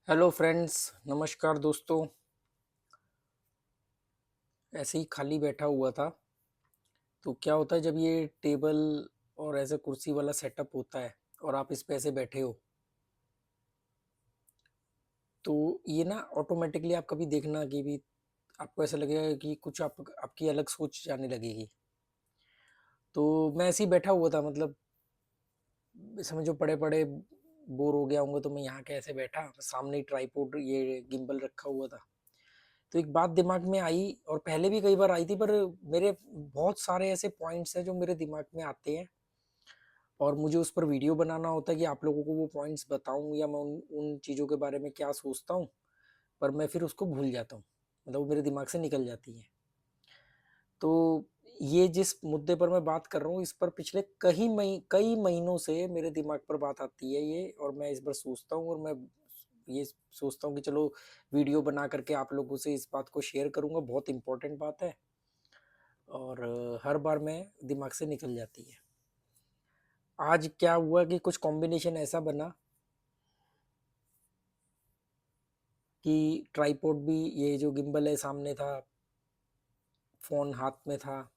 Hello friends, नमस्कार दोस्तों। ऐसे ही खाली बैठा हुआ था। तो क्या होता है जब ये टेबल और ऐसे कुर्सी वाला सेटअप होता है और आप इस पे ऐसे बैठे हो, तो ये ना ऑटोमेटिकली आप कभी देखना कि भी आपको ऐसा लगेगा कि कुछ आपकी अलग सोच जाने लगेगी। तो मैं ऐसे ही बैठा हुआ था, मतलब समझो पड़े पड़े बोर हो गया होऊंगा, तो मैं यहाँ के ऐसे बैठा, सामने ही ट्राइपॉड ये गिम्बल रखा हुआ था। तो एक बात दिमाग में आई, और पहले भी कई बार आई थी, पर मेरे बहुत सारे ऐसे पॉइंट्स हैं जो मेरे दिमाग में आते हैं और मुझे उस पर वीडियो बनाना होता है कि आप लोगों को वो पॉइंट्स बताऊं, या मैं उन उन चीज़ों के बारे में क्या सोचता हूँ। पर मैं फिर उसको भूल जाता हूँ, मतलब वो मेरे दिमाग से निकल जाती है। तो ये जिस मुद्दे पर मैं बात कर रहा हूँ, इस पर पिछले कई महीनों से मेरे दिमाग पर बात आती है ये, और मैं इस पर सोचता हूँ, और मैं ये सोचता हूँ कि चलो वीडियो बना करके आप लोगों से इस बात को शेयर करूँगा। बहुत इंपॉर्टेंट बात है, और हर बार मैं दिमाग से निकल जाती है। आज क्या हुआ कि कुछ कॉम्बिनेशन ऐसा बना कि ट्राइपॉड भी, ये जो गिम्बल है सामने था, फोन हाथ में था,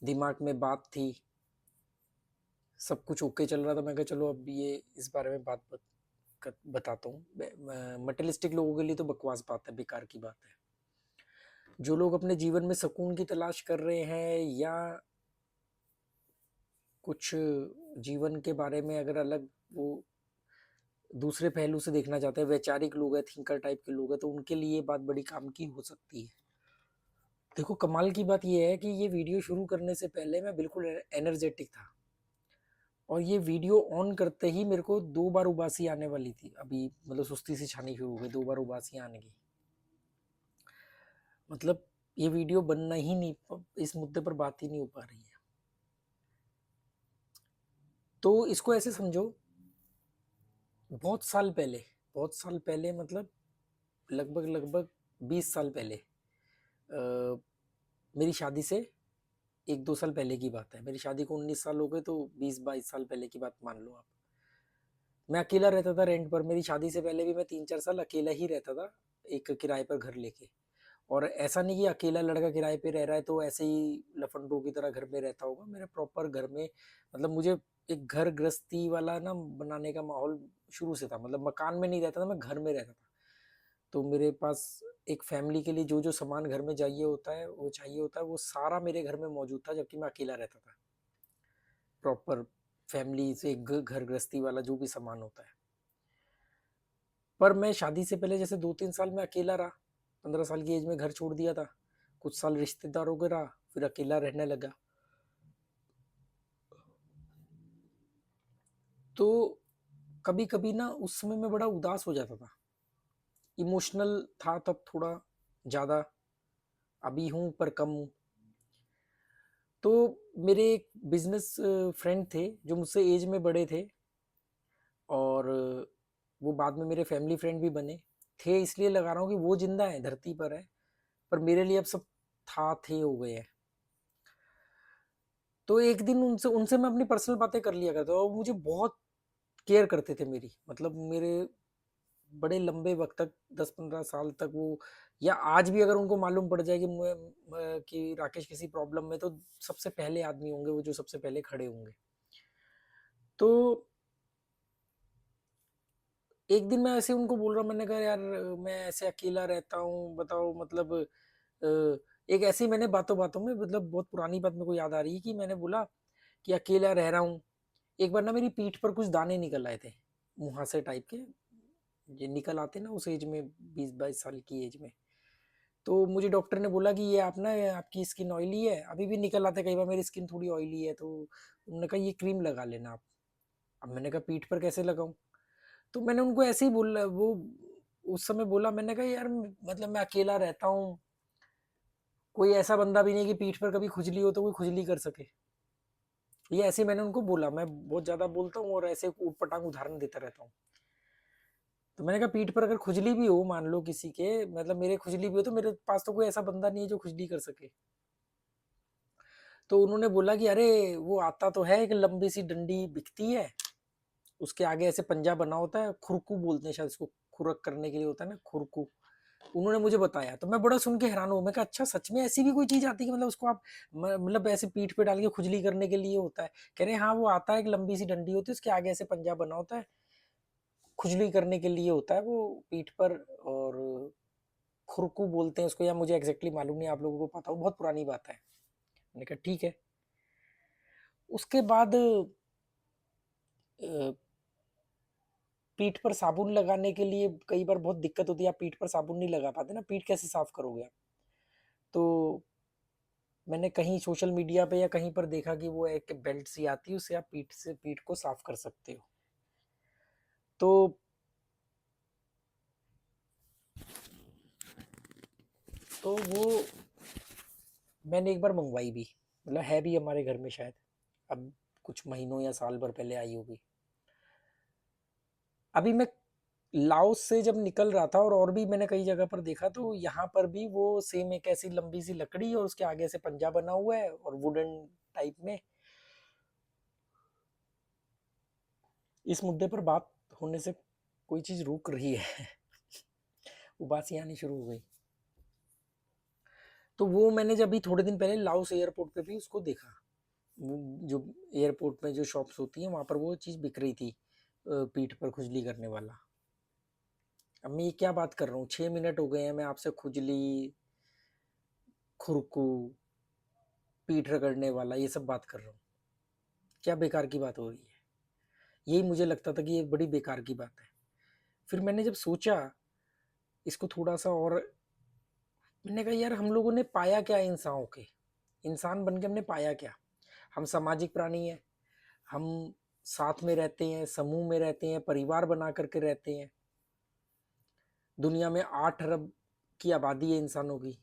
दिमाग में बात थी, सब कुछ ओके चल रहा था। मैं कहा चलो अब ये इस बारे में बताता हूँ। मटेरियलिस्टिक लोगों के लिए तो बकवास बात है, बेकार की बात है। जो लोग अपने जीवन में सुकून की तलाश कर रहे हैं, या कुछ जीवन के बारे में अगर अलग वो दूसरे पहलू से देखना चाहते हैं, वैचारिक लोग हैं, थिंकर टाइप के लोग हैं, तो उनके लिए ये बात बड़ी काम की हो सकती है। देखो, कमाल की बात ये है कि ये वीडियो शुरू करने से पहले मैं बिल्कुल एनर्जेटिक था, और ये वीडियो ऑन करते ही मेरे को 2 बार उबासी आने वाली थी। अभी मतलब सुस्ती सी छानी शुरू हो गई, 2 बार उबासी आने की। मतलब ये वीडियो बनना ही नहीं, इस मुद्दे पर बात ही नहीं हो पा रही है। तो इसको ऐसे समझो, बहुत साल पहले, बहुत साल पहले मतलब लगभग लगभग 20 साल पहले, मेरी शादी से 1-2 साल पहले की बात है। मेरी शादी को 19 साल हो गए, तो 20-22 साल पहले की बात मान लो आप। मैं अकेला रहता था रेंट पर। मेरी शादी से पहले भी मैं 3-4 साल अकेला ही रहता था, एक किराए पर घर लेके। और ऐसा नहीं कि अकेला लड़का किराए पे रह रहा है तो ऐसे ही लफंडों की तरह घर में रहता होगा। मेरे प्रॉपर घर में, मतलब मुझे एक घर गृहस्थी वाला ना बनाने का माहौल शुरू से था। मतलब मकान में नहीं रहता था, मैं घर में रहता था। तो मेरे पास एक फैमिली के लिए जो जो सामान घर में चाहिए होता है, वो सारा मेरे घर में मौजूद था, जबकि मैं अकेला रहता था। प्रॉपर फैमिली से एक घर गृहस्थी वाला जो भी सामान होता है। पर मैं शादी से पहले जैसे 2-3 साल में अकेला रहा। 15 साल की एज में घर छोड़ दिया था, कुछ साल रिश्तेदारों के रहा, फिर अकेला रहने लगा। तो कभी कभी ना उस समय मैं बड़ा उदास हो जाता था, इमोशनल था तब थोड़ा ज़्यादा। अभी हूँ पर कम हूँ। तो मेरे एक बिजनेस फ्रेंड थे जो मुझसे एज में बड़े थे, और वो बाद में मेरे फैमिली फ्रेंड भी बने। थे इसलिए लगा रहा हूँ कि वो जिंदा है, धरती पर है, पर मेरे लिए अब सब था थे हो गए हैं। तो एक दिन उनसे उनसे मैं अपनी पर्सनल बातें कर लिया करता, और मुझे बहुत केयर करते थे मेरी, मतलब मेरे बड़े लंबे वक्त तक, 10-15 साल तक वो, या आज भी अगर उनको मालूम पड़ जाए कि कि राकेश किसी प्रॉब्लम में, तो सबसे पहले आदमी होंगे वो जो सबसे पहले खड़े होंगे। तो एक दिन मैं ऐसे उनको बोल रहा, मैंने कहा यार मैं ऐसे अकेला रहता हूँ, बताओ मतलब एक ऐसे ही मैंने बातों बातों में, मतलब बहुत पुरानी बात मेरे को याद आ रही है, कि मैंने बोला कि अकेला रह रहा हूँ। एक बार ना मेरी पीठ पर कुछ दाने निकल आए थे, मुहासे टाइप के, ये निकल आते ना उस एज में, 20-22 साल की एज में। तो मुझे डॉक्टर ने बोला कि ये आप ना, आपकी स्किन ऑयली है, अभी भी निकल आते कई बार, मेरी स्किन थोड़ी ऑयली है। तो उन्होंने कहा ये क्रीम लगा लेना आप। अब मैंने कहा पीठ पर कैसे लगाऊं? तो मैंने उनको ऐसे ही बोला, वो उस समय बोला, मैंने कहा यार मतलब मैं अकेला रहता हूँ, कोई ऐसा बंदा भी नहीं कि पीठ पर कभी खुजली हो तो कोई खुजली कर सके। ये ऐसे मैंने उनको बोला। मैं बहुत ज्यादा बोलता हूँ और ऐसे ऊट पटांग उदाहरण देता रहता हूँ। तो मैंने कहा पीठ पर अगर खुजली भी हो, मान लो किसी के, मतलब मेरे खुजली भी हो, तो मेरे पास तो कोई ऐसा बंदा नहीं है जो खुजली कर सके। तो उन्होंने बोला कि अरे वो आता तो है, एक लंबी सी डंडी बिकती है, उसके आगे ऐसे पंजा बना होता है, खुरकू बोलते हैं शायद इसको, खुरक करने के लिए होता है ना खुरकू। उन्होंने मुझे बताया तो मैं बड़ा सुन के हैरान हूँ। मैं कहा अच्छा सच में ऐसी भी कोई चीज आती है कि मतलब उसको आप मतलब ऐसे पीठ पे डाल के खुजली करने के लिए होता है? कह रहे हैं हाँ वो आता है, एक लंबी सी डंडी होती है, उसके आगे ऐसे पंजा बना होता है, खुजली करने के लिए होता है वो पीठ पर। और खुरकू बोलते हैं उसको, या मुझे एग्जैक्टली मालूम नहीं, आप लोगों को पता हो, बहुत पुरानी बात है। मैंने कहा ठीक है। उसके बाद अ, पीठ पर साबुन लगाने के लिए कई बार बहुत दिक्कत होती है, आप पीठ पर साबुन नहीं लगा पाते ना, पीठ कैसे साफ करोगे आप? तो मैंने कहीं सोशल मीडिया पे या कहीं पर देखा कि वो एक बेल्ट सी आती है, उससे आप पीठ से पीठ को साफ कर सकते हो। तो वो मैंने एक बार मंगवाई भी, मतलब है भी हमारे घर में शायद, अब कुछ महीनों या साल भर पहले आई होगी। अभी मैं लाओस से जब निकल रहा था, और भी मैंने कई जगह पर देखा, तो यहाँ पर भी वो सेम एक ऐसी लंबी सी लकड़ी और उसके आगे से पंजा बना हुआ है और वुडन टाइप में। इस मुद्दे पर बात होने से कोई चीज रुक रही है। उबासी आनी शुरू हो गई। तो वो मैंने जब अभी थोड़े दिन पहले लाओस एयरपोर्ट पे भी उसको देखा, जो एयरपोर्ट में जो शॉप्स होती हैं वहां पर वो चीज बिक रही थी, पीठ पर खुजली करने वाला। अब मैं ये क्या बात कर रहा हूँ, 6 मिनट हो गए हैं, मैं आपसे खुजली, खुरकू, पीठ रगड़ने वाला ये सब बात कर रहा हूँ। क्या बेकार की बात हो रही है? यही मुझे लगता था कि ये बड़ी बेकार की बात है। फिर मैंने जब सोचा इसको थोड़ा सा और, मैंने कहा यार हम लोगों ने पाया क्या इंसानों के, इंसान बन के हमने पाया क्या? हम सामाजिक प्राणी हैं, हम साथ में रहते हैं, समूह में रहते हैं, परिवार बना करके रहते हैं। दुनिया में 8 अरब की आबादी है इंसानों की,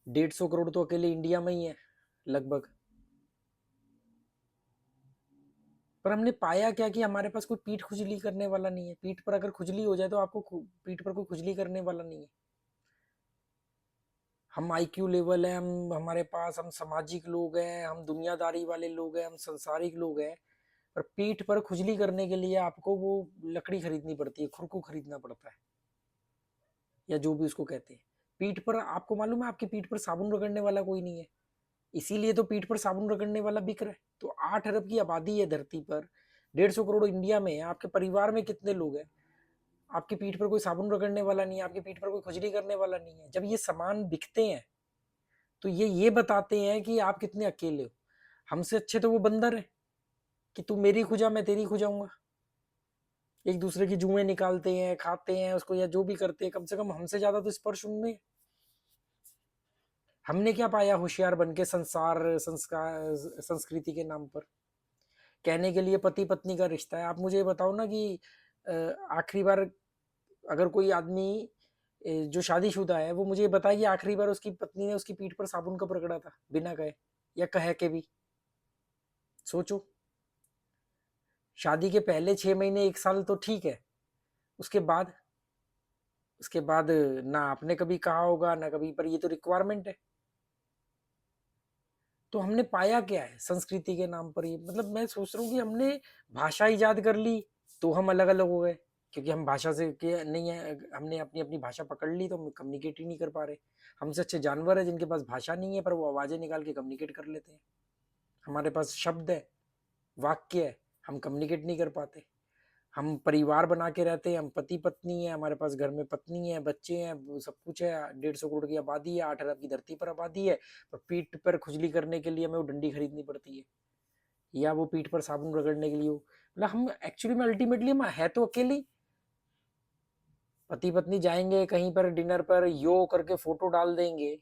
150 करोड़ तो अकेले इंडिया में ही है लगभग। पर हमने पाया क्या कि हमारे पास कोई पीठ खुजली करने वाला नहीं है। पीठ पर अगर खुजली हो जाए तो आपको पीठ पर कोई खुजली करने वाला नहीं है। हम आईक्यू लेवल है, हम हमारे पास, हम सामाजिक लोग हैं, हम दुनियादारी वाले लोग हैं, हम संसारिक लोग हैं। पर पीठ पर खुजली करने के लिए आपको वो लकड़ी खरीदनी पड़ती है, खुरकू खरीदना पड़ता है, या जो भी उसको कहते हैं। पीठ पर आपको मालूम है आपकी पीठ पर साबुन रगड़ने वाला कोई नहीं है, इसीलिए तो पीठ पर साबुन रगड़ने वाला बिक रहा है। तो 8 अरब की आबादी है धरती पर, 150 करोड़ इंडिया में है, आपके परिवार में कितने लोग हैं? आपकी पीठ पर कोई साबुन रगड़ने वाला नहीं है, आपकी पीठ पर कोई खुजली करने वाला नहीं है। जब ये सामान बिकते हैं तो ये बताते हैं कि आप कितने अकेले हो। हमसे अच्छे तो वो बंदर है कि तू मेरी खुजा मैं तेरी खुजाऊंगा, एक दूसरे की जुएं निकालते हैं, खाते हैं उसको, या जो भी करते हैं, कम से कम हमसे ज्यादा तो स्पर्श उनमें। हमने क्या पाया होशियार बन के संसार संस्कार संस्कृति के नाम पर? कहने के लिए पति पत्नी का रिश्ता है। आप मुझे बताओ ना कि आखिरी बार अगर कोई आदमी जो शादीशुदा है वो मुझे बताए कि आखिरी बार उसकी पत्नी ने उसकी पीठ पर साबुन कब रगड़ा था बिना कहे, या कह के भी? सोचो। शादी के पहले 6 महीने 1 साल तो ठीक है, उसके बाद, उसके बाद ना आपने कभी कहा होगा ना कभी, पर ये तो रिक्वायरमेंट है। तो हमने पाया क्या है संस्कृति के नाम पर? ये मतलब मैं सोच रहा हूँ कि हमने भाषा इजाद कर ली तो हम अलग अलग हो गए, क्योंकि हम भाषा से के नहीं है, हमने अपनी अपनी भाषा पकड़ ली तो हम कम्युनिकेट ही नहीं कर पा रहे। हमसे अच्छे जानवर है जिनके पास भाषा नहीं है पर वो आवाजें निकाल के कम्युनिकेट कर लेते हैं। हमारे पास शब्द है, वाक्य है, हम कम्युनिकेट नहीं कर पाते। हम परिवार बना के रहते हैं, हम पति पत्नी है, हमारे पास घर में पत्नी है, बच्चे हैं, सब कुछ है, 150 करोड़ की आबादी है, 8 अरब की धरती पर आबादी है। पर पीठ पर खुजली करने के लिए हमें वो डंडी खरीदनी पड़ती है, या वो पीठ पर साबुन रगड़ने के लिए मतलब हम एक्चुअली में अल्टीमेटली हम है तो अकेले ही। पति पत्नी जाएंगे कहीं पर डिनर पर, यो करके फोटो डाल देंगे।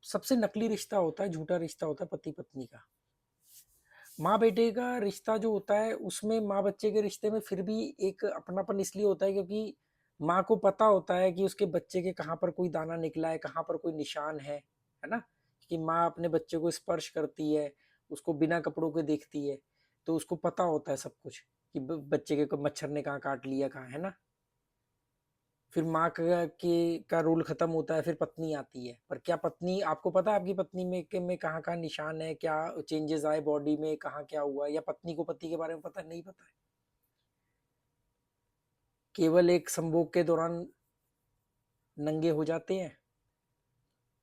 सबसे नकली रिश्ता होता है, झूठा रिश्ता होता है पति पत्नी का। माँ बेटे का रिश्ता जो होता है उसमें, माँ बच्चे के रिश्ते में फिर भी एक अपनापन इसलिए होता है क्योंकि माँ को पता होता है कि उसके बच्चे के कहाँ पर कोई दाना निकला है, कहाँ पर कोई निशान है ना? कि माँ अपने बच्चे को स्पर्श करती है, उसको बिना कपड़ों के देखती है, तो उसको पता होता है सब कुछ कि बच्चे के को मच्छर ने कहाँ काट लिया, कहाँ, है ना? फिर माँ का रोल खत्म होता है, फिर पत्नी आती है। पर क्या पत्नी, आपको पता है आपकी पत्नी में कहाँ कहाँ निशान है, क्या चेंजेस आए बॉडी में, कहाँ क्या हुआ, या पत्नी को पति के बारे में पता नहीं पता है। केवल एक संभोग के दौरान नंगे हो जाते हैं,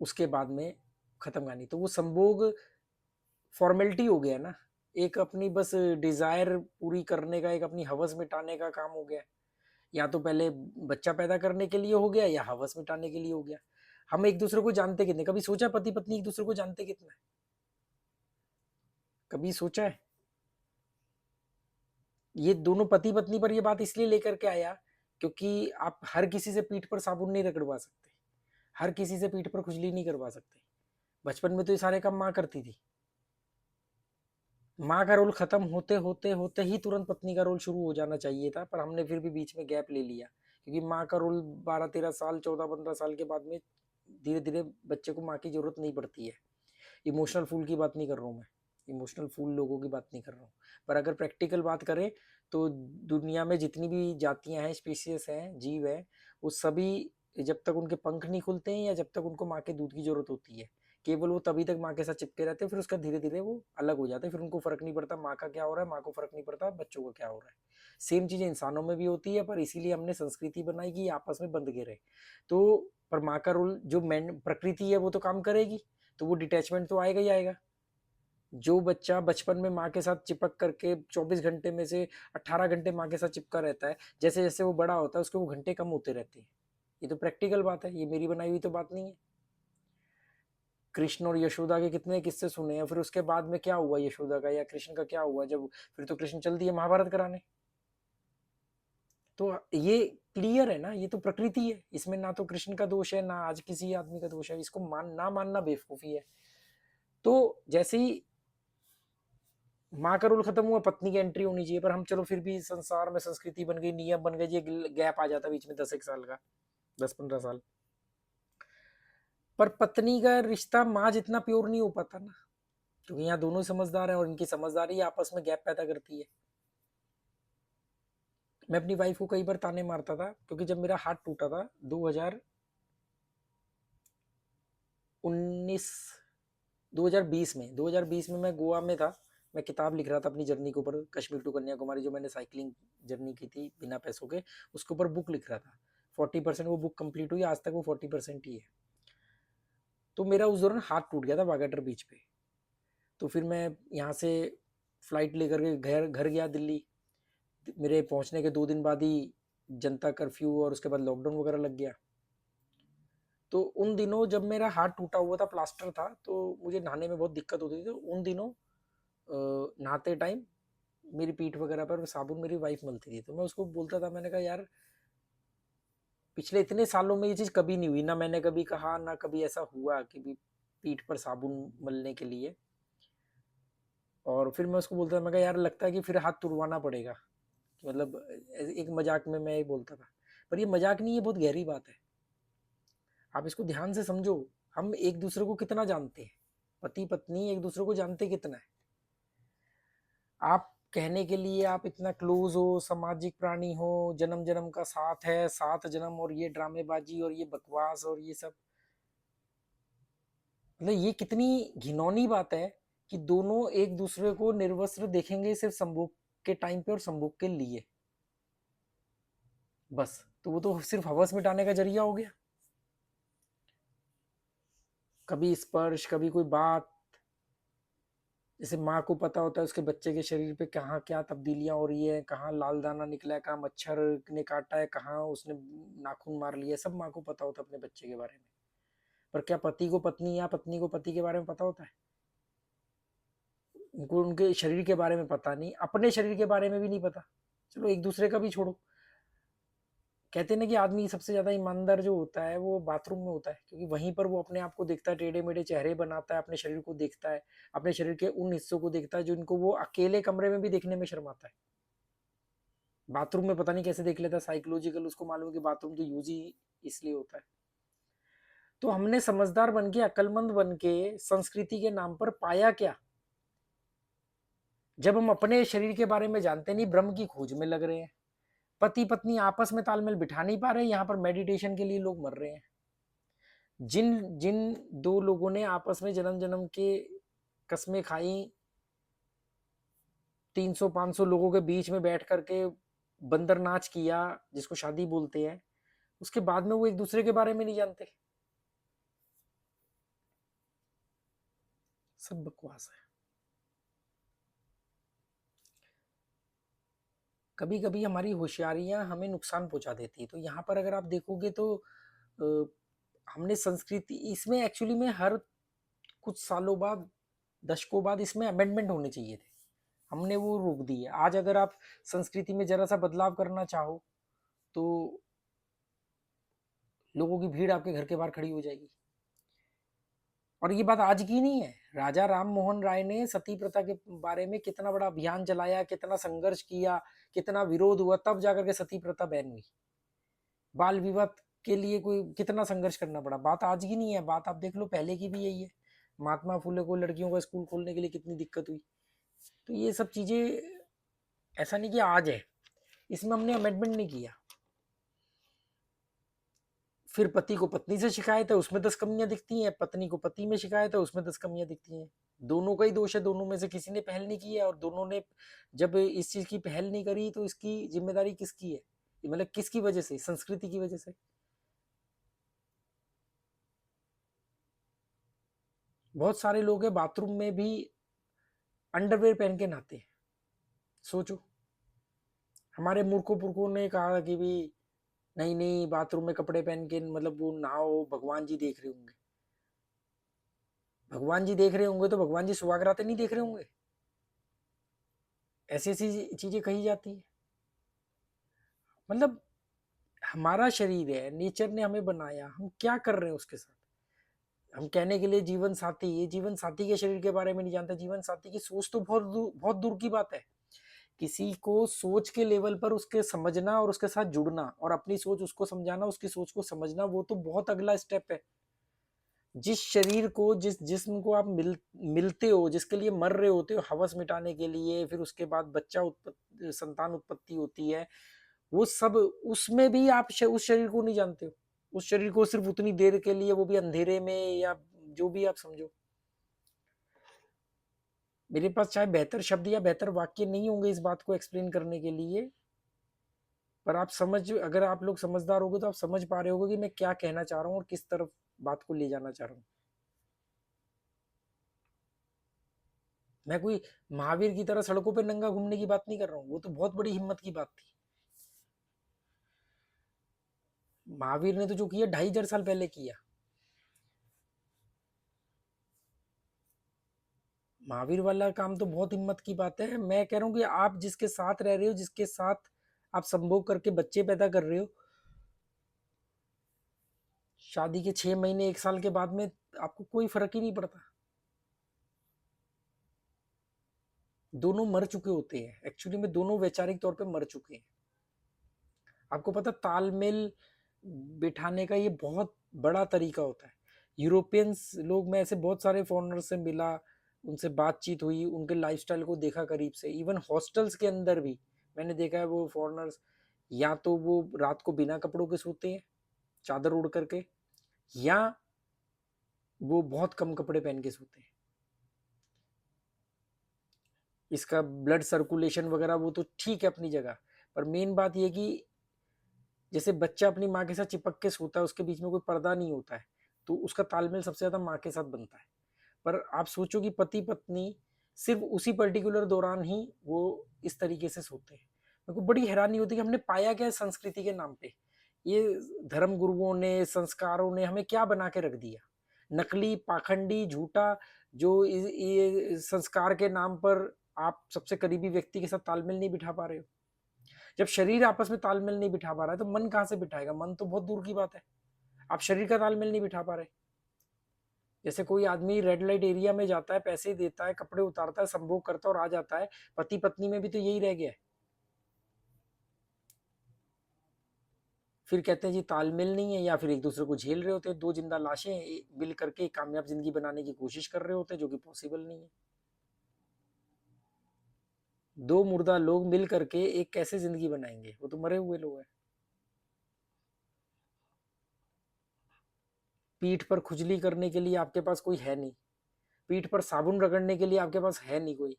उसके बाद में खत्म कहानी। तो वो संभोग फॉर्मेलिटी हो गया ना, एक अपनी बस डिजायर पूरी करने का, एक अपनी हवस मिटाने का काम हो गया। या तो पहले बच्चा पैदा करने के लिए हो गया, या हवस मिटाने के लिए हो गया। हम एक दूसरे को जानते कितने, कभी सोचा पति पत्नी एक दूसरे को जानते कितना है? कभी सोचा है? ये दोनों पति पत्नी पर ये बात इसलिए लेकर के आया क्योंकि आप हर किसी से पीठ पर साबुन नहीं रगड़वा सकते, हर किसी से पीठ पर खुजली नहीं करवा सकते। बचपन में तो ये सारे काम माँ करती थी। माँ का रोल खत्म होते होते होते ही तुरंत पत्नी का रोल शुरू हो जाना चाहिए था, पर हमने फिर भी बीच में गैप ले लिया, क्योंकि माँ का रोल 12-13 साल, 14-15 साल के बाद में धीरे धीरे बच्चे को माँ की जरूरत नहीं पड़ती है। इमोशनल फूल की बात नहीं कर रहा हूँ मैं, इमोशनल फूल लोगों की बात नहीं कर रहा हूँ। पर अगर प्रैक्टिकल बात करें तो दुनिया में जितनी भी जातियां हैं, स्पीसीज हैं, जीव हैं, वो सभी जब तक उनके पंख नहीं खुलते हैं या जब तक उनको माँ के दूध की जरूरत होती है, केवल वो तभी तक माँ के साथ चिपके रहते हैं। फिर उसका धीरे धीरे वो अलग हो जाते हैं, फिर उनको फर्क नहीं पड़ता माँ का क्या हो रहा है, माँ को फर्क नहीं पड़ता बच्चों का क्या हो रहा है। सेम चीजें इंसानों में भी होती है, पर इसीलिए हमने संस्कृति बनाई कि आपस में बंध के रहे। तो पर माँ का रोल जो मैन प्रकृति है वो तो काम करेगी, तो वो डिटैचमेंट तो आएगा ही आएगा। जो बच्चा बचपन में माँ के साथ चिपक करके 24 घंटे में से 18 घंटे माँ के साथ चिपका रहता है, जैसे जैसे वो बड़ा होता है उसके वो घंटे कम होते रहते हैं। ये तो प्रैक्टिकल बात है, ये मेरी बनाई हुई तो बात नहीं है। कृष्ण और यशोदा के कितने किस्से सुने हैं, फिर उसके बाद में क्या हुआ यशोदा का या कृष्ण का क्या हुआ, जब फिर तो कृष्ण चल दिए महाभारत कराने। तो ये क्लियर है ना, ये तो प्रकृति है, इसमें ना तो कृष्ण का दोष है ना आज किसी आदमी का दोष है, इसको ना मानना बेवकूफी है। तो जैसे ही माँ का रोल खत्म हुआ, पत्नी की एंट्री होनी चाहिए, पर हम चलो फिर भी संसार में संस्कृति बन गई, नियम बन गए, ये गैप आ जाता बीच में 10 एक साल का, 10-15 साल। पर पत्नी का रिश्ता माँ जितना प्योर नहीं हो पाता ना, क्योंकि यहाँ दोनों समझदार है और इनकी समझदारी आपस में गैप पैदा करती है। मैं अपनी वाइफ को कई बार ताने मारता था, क्योंकि जब मेरा हाथ टूटा था 2019 2020 में मैं गोवा में था। मैं किताब लिख रहा था अपनी जर्नी के ऊपर, कश्मीर टू कन्याकुमारी, जो मैंने साइकिलिंग जर्नी की थी बिना पैसों के, उसके ऊपर बुक लिख रहा था। 40% वो बुक कंप्लीट हुई, आज तक वो 40% ही है। तो मेरा उस दौरान हाथ टूट गया था वागाटर बीच पे। तो फिर मैं यहाँ से फ्लाइट लेकर के घर घर गया दिल्ली। मेरे पहुँचने के 2 दिन बाद ही जनता कर्फ्यू और उसके बाद लॉकडाउन वगैरह लग गया। तो उन दिनों जब मेरा हाथ टूटा हुआ था, प्लास्टर था, तो मुझे नहाने में बहुत दिक्कत होती थी। तो उन दिनों नहाते टाइम मेरी पीठ वगैरह पर साबुन मेरी वाइफ मलती थी। तो मैं उसको बोलता था, मैंने कहा यार पिछले इतने सालों में ये चीज़ कभी नहीं हुई ना, मैंने कभी कहा ना कभी ऐसा हुआ कि भी पीठ पर साबुन मलने के लिए। और फिर मैं उसको बोलता था, मैं कहा यार लगता है कि फिर हाथ तुड़वाना पड़ेगा, मतलब एक मजाक में मैं ये बोलता था। पर ये मजाक नहीं, ये बहुत गहरी बात है, आप इसको ध्यान से समझो। हम एक दूसरे को कितना जानते हैं, पति पत्नी एक दूसरे को जानते कितना है। आप कहने के लिए आप इतना क्लोज हो, सामाजिक प्राणी हो, जन्म जन्म का साथ है, 7 जन्म, और ये ड्रामेबाजी और ये बकवास और ये सब, मतलब ये कितनी घिनौनी बात है कि दोनों एक दूसरे को निर्वस्त्र देखेंगे सिर्फ संभोग के टाइम पे और संभोग के लिए, बस। तो वो तो सिर्फ हवस मिटाने का जरिया हो गया। कभी स्पर्श, कभी कोई बात, जैसे माँ को पता होता है उसके बच्चे के शरीर पे कहाँ क्या तब्दीलियां हो रही है, कहाँ लाल दाना निकला है, कहाँ मच्छर ने काटा है, कहाँ उसने नाखून मार लिया है, सब माँ को पता होता है अपने बच्चे के बारे में। पर क्या पति को पत्नी या पत्नी को पति के बारे में पता होता है? उनको उनके शरीर के बारे में पता नहीं, अपने शरीर के बारे में भी नहीं पता। चलो एक दूसरे का भी छोड़ो, कहते हैं ना कि आदमी सबसे ज्यादा ईमानदार जो होता है वो बाथरूम में होता है, क्योंकि वहीं पर वो अपने आप को देखता है, टेढ़े मेढ़े चेहरे बनाता है, अपने शरीर को देखता है, अपने शरीर के उन हिस्सों को देखता है जो इनको वो अकेले कमरे में भी देखने में शर्माता है। बाथरूम में पता नहीं कैसे देख लेता है, साइकोलॉजिकल उसको मालूम है कि बाथरूम तो यूज ही इसलिए होता है। तो हमने समझदार बन के, अक्लमंद बन के, संस्कृति के नाम पर पाया क्या? जब हम अपने शरीर के बारे में जानते नहीं, ब्रह्म की खोज में लग रहे हैं, पति पत्नी आपस में तालमेल बिठा नहीं पा रहे, यहाँ पर मेडिटेशन के लिए लोग मर रहे हैं। जिन जिन दो लोगों ने आपस में जन्म जन्म के कस्में खाई, 300-500 लोगों के बीच में बैठ करके बंदर नाच किया, जिसको शादी बोलते हैं, उसके बाद में वो एक दूसरे के बारे में नहीं जानते। सब बकवास है। कभी कभी हमारी होशियारियां हमें नुकसान पहुंचा देती है। तो यहाँ पर अगर आप देखोगे तो हमने संस्कृति इसमें एक्चुअली में हर कुछ सालों बाद, दशकों बाद इसमें अमेंडमेंट होने चाहिए थे, हमने वो रोक दी है। आज अगर आप संस्कृति में जरा सा बदलाव करना चाहो तो लोगों की भीड़ आपके घर के बाहर खड़ी हो जाएगी। और ये बात आज की नहीं है, राजा राम मोहन राय ने सती प्रथा के बारे में कितना बड़ा अभियान चलाया, कितना संघर्ष किया, कितना विरोध हुआ, तब जाकर के सती प्रथा बैन हुई। बाल विवाह के लिए कोई कितना संघर्ष करना पड़ा। बात आज की नहीं है, बात आप देख लो पहले की भी यही है। महात्मा फुले को लड़कियों का स्कूल खोलने के लिए कितनी दिक्कत हुई। तो ये सब चीजें ऐसा नहीं कि आज है, इसमें हमने अमेंडमेंट नहीं किया। फिर पति को पत्नी से शिकायत है, उसमें 10 कमियां दिखती हैं, पत्नी को पति में शिकायत है, उसमें 10 कमियां दिखती हैं। दोनों का ही दोष है, दोनों में से किसी ने पहल नहीं की है। और दोनों ने जब इस चीज की पहल नहीं करी तो इसकी जिम्मेदारी किसकी है? मतलब किसकी वजह से? संस्कृति की वजह से। बहुत सारे लोग हैं बाथरूम में भी अंडरवेयर पहन के नहाते हैं। सोचो, हमारे मूर्खों पुरखों ने कहा कि भी नहीं नहीं बाथरूम में कपड़े पहन के मतलब वो नहाओ, भगवान जी देख रहे होंगे। भगवान जी देख रहे होंगे तो भगवान जी सुहागरातें नहीं देख रहे होंगे? ऐसी ऐसी चीजें कही जाती है। मतलब हमारा शरीर है, नेचर ने हमें बनाया, हम क्या कर रहे हैं उसके साथ? हम कहने के लिए जीवन साथी, ये जीवन साथी के शरीर के बारे में नहीं जानते। जीवन साथी की सोच तो बहुत दूर की बात है। किसी को सोच के लेवल पर उसके समझना और उसके साथ जुड़ना और अपनी सोच उसको समझाना, उसकी सोच को समझना, वो तो बहुत अगला स्टेप है। जिस शरीर को, जिस जिस्म को आप मिलते हो, जिसके लिए मर रहे होते हो हवस मिटाने के लिए, फिर उसके बाद बच्चा उत्पत्ति, संतान उत्पत्ति होती है, वो सब उसमें भी आप उस शरीर को नहीं जानते हो। उस शरीर को सिर्फ उतनी देर के लिए, वो भी अंधेरे में, या जो भी आप समझो। मेरे पास चाहे बेहतर शब्द या बेहतर वाक्य नहीं होंगे इस बात को एक्सप्लेन करने के लिए, पर आप समझ, अगर आप लोग समझदार होगे तो आप समझ पा रहे होगे कि मैं क्या कहना चाह रहा हूँ और किस तरफ बात को ले जाना चाह रहा हूँ। मैं कोई महावीर की तरह सड़कों पे नंगा घूमने की बात नहीं कर रहा हूँ, वो तो बहुत बड़ी हिम्मत की बात थी। महावीर ने तो जो किया 2500 साल पहले किया। महावीर वाला काम तो बहुत हिम्मत की बात है। मैं कह रहा हूँ कि आप जिसके साथ रह रहे हो, जिसके साथ आप संभोग करके बच्चे पैदा कर रहे हो, शादी के 6 महीने 1 साल के बाद में आपको कोई फर्क ही नहीं पड़ता। दोनों मर चुके होते हैं, एक्चुअली में दोनों वैचारिक तौर पे मर चुके हैं। आपको पता, तालमेल बिठाने का ये बहुत बड़ा तरीका होता है। यूरोपियंस लोग, मैं ऐसे बहुत सारे फॉरेनर से मिला, उनसे बातचीत हुई, उनके लाइफस्टाइल को देखा करीब से। इवन हॉस्टल्स के अंदर भी मैंने देखा है वो फॉरेनर्स, या तो वो रात को बिना कपड़ों के सोते हैं, चादर ओढ़ करके, या वो बहुत कम कपड़े पहन के सोते हैं। इसका ब्लड सर्कुलेशन वगैरह वो तो ठीक है अपनी जगह, पर मेन बात ये कि जैसे बच्चा अपनी माँ के साथ चिपक के सोता है, उसके बीच में कोई पर्दा नहीं होता है, तो उसका तालमेल सबसे ज्यादा माँ के साथ बनता है। पर आप सोचो कि पति पत्नी सिर्फ उसी पर्टिकुलर दौरान ही वो इस तरीके से सोते हैं। मेरे को बड़ी हैरानी होती है कि हमने पाया क्या है संस्कृति के नाम पे। ये धर्म गुरुओं ने, संस्कारों ने हमें क्या बना के रख दिया? नकली, पाखंडी, झूठा। जो ये संस्कार के नाम पर आप सबसे करीबी व्यक्ति के साथ तालमेल नहीं बिठा पा रहे हो। जब शरीर आपस में तालमेल नहीं बिठा पा रहा है तो मन कहाँ से बिठाएगा? मन तो बहुत दूर की बात है। आप शरीर का तालमेल नहीं बिठा पा रहे। जैसे कोई आदमी रेड लाइट एरिया में जाता है, पैसे देता है, कपड़े उतारता है, संभोग करता है और आ जाता है, पति पत्नी में भी तो यही रह गया है। फिर कहते हैं जी तालमेल नहीं है, या फिर एक दूसरे को झेल रहे होते हैं। दो जिंदा लाशें मिल करके एक कामयाब जिंदगी बनाने की कोशिश कर रहे होते हैं, जो कि पॉसिबल नहीं है। दो मुर्दा लोग मिल करके एक कैसे जिंदगी बनाएंगे, वो तो मरे हुए लोग हैं। पीठ पर खुजली करने के लिए आपके पास कोई है नहीं, पीठ पर साबुन रगड़ने के लिए आपके पास है नहीं कोई।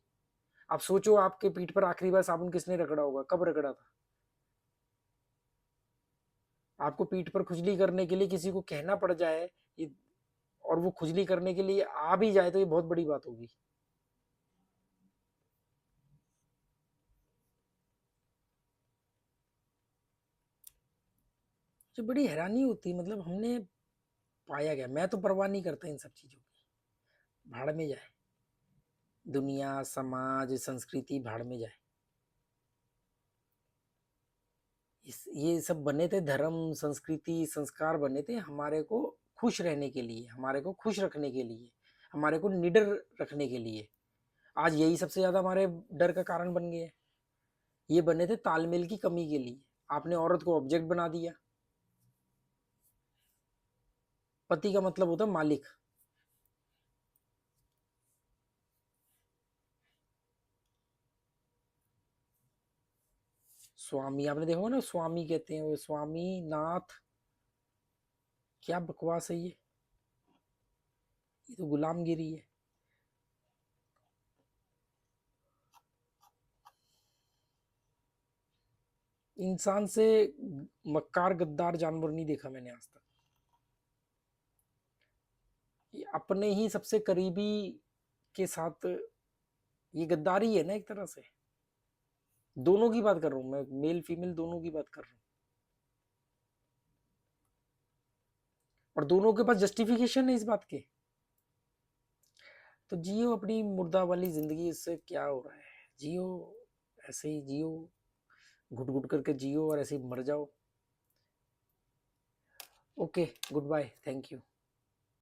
आप सोचो आपके पीठ पर आखिरी बार साबुन किसने रगड़ा होगा, कब रगड़ा था? आपको पीठ पर खुजली करने के लिए किसी को कहना पड़ जाए ये, और वो खुजली करने के लिए आ भी जाए तो ये बहुत बड़ी बात होगी। जो बड़ी हैरानी होती है, मतलब हमने पाया गया, मैं तो परवाह नहीं करता इन सब चीजों की, भाड़ में जाए दुनिया, समाज, संस्कृति, भाड़ में जाए। ये सब बने थे, धर्म, संस्कृति, संस्कार बने थे हमारे को खुश रहने के लिए, हमारे को खुश रखने के लिए, हमारे को निडर रखने के लिए। आज यही सबसे ज्यादा हमारे डर का कारण बन गए हैं। ये बने थे तालमेल की कमी के लिए। आपने औरत को ऑब्जेक्ट बना दिया। पति का मतलब होता है मालिक। स्वामी, आपने देखा होगा ना, स्वामी कहते हैं वो, स्वामी नाथ, क्या बकवास है ये तो गुलामगिरी है। इंसान से मक्कार गद्दार जानवर नहीं देखा मैंने आज तक। ये अपने ही सबसे करीबी के साथ ये गद्दारी है ना एक तरह से। दोनों की बात कर रहा हूं मैं, मेल फीमेल दोनों की बात कर रहा हूँ, और दोनों के पास जस्टिफिकेशन है इस बात के। तो जियो अपनी मुर्दा वाली जिंदगी, इससे क्या हो रहा है? जियो, ऐसे ही जियो, घुट घुट करके जियो और ऐसे ही मर जाओ। Okay, good bye, thank you.